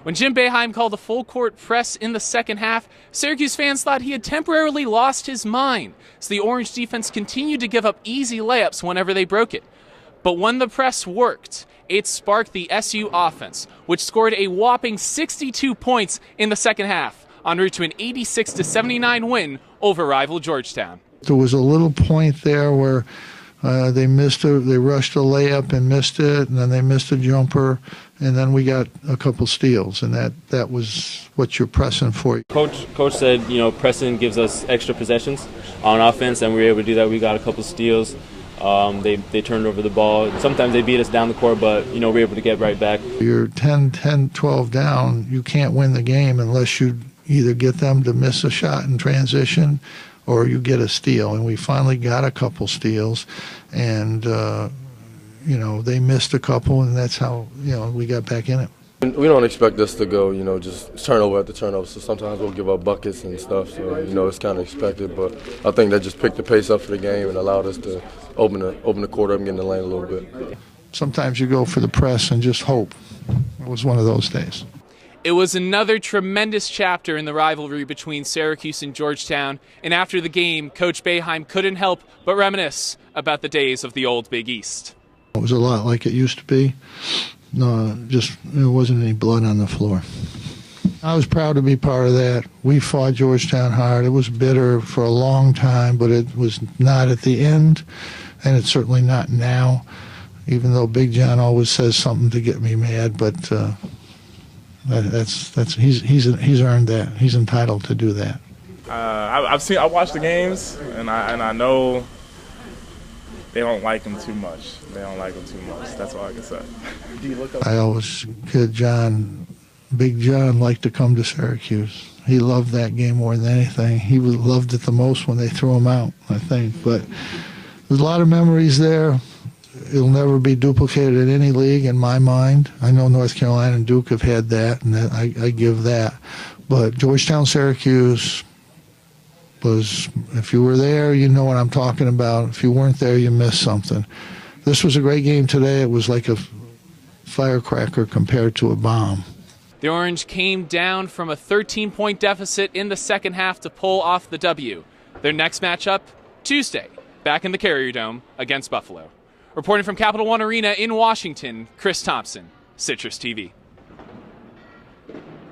When Jim Boeheim called a full-court press in the second half, Syracuse fans thought he had temporarily lost his mind, so the Orange defense continued to give up easy layups whenever they broke it. But when the press worked, it sparked the SU offense, which scored a whopping 62 points in the second half, en route to an 86-79 win over rival Georgetown. There was a little point there where they rushed a layup and missed it, and then they missed a jumper, and then we got a couple steals, and that was what you're pressing for. Coach said, pressing gives us extra possessions on offense, and we were able to do that. We got a couple steals. They turned over the ball. Sometimes they beat us down the court, but we were able to get right back. You're 10, 12 down. You can't win the game unless you either get them to miss a shot in transition or you get a steal. And we finally got a couple steals, and they missed a couple, and that's how we got back in it. We don't expect this to go, just turnover after turnover. So sometimes we'll give up buckets and stuff. So it's kind of expected, but I think that just picked the pace up for the game and allowed us to open the court up and get in the lane a little bit. Sometimes you go for the press and just hope. It was one of those days. It was another tremendous chapter in the rivalry between Syracuse and Georgetown, and after the game, Coach Boeheim couldn't help but reminisce about the days of the old Big East. It was a lot like it used to be. No, just there wasn't any blood on the floor. I was proud to be part of that. We fought Georgetown hard. It was bitter for a long time, but it was not at the end, and it's certainly not now, even though Big John always says something to get me mad, but he's earned that. He's entitled to do that. I watched the games, and I know they don't like him too much. That's all I can say. I always kid John. Big John liked to come to Syracuse. He loved that game more than anything. He loved it the most when they threw him out, I think. But there's a lot of memories there. It'll never be duplicated in any league in my mind. I know North Carolina and Duke have had that, and I give that. But Georgetown, Syracuse was, if you were there, you know what I'm talking about. If you weren't there, you missed something. This was a great game today. It was like a firecracker compared to a bomb. The Orange came down from a 13-point deficit in the second half to pull off the W. Their next matchup, Tuesday, back in the Carrier Dome against Buffalo. Reporting from Capital One Arena in Washington, Chris Thomsen, Citrus TV.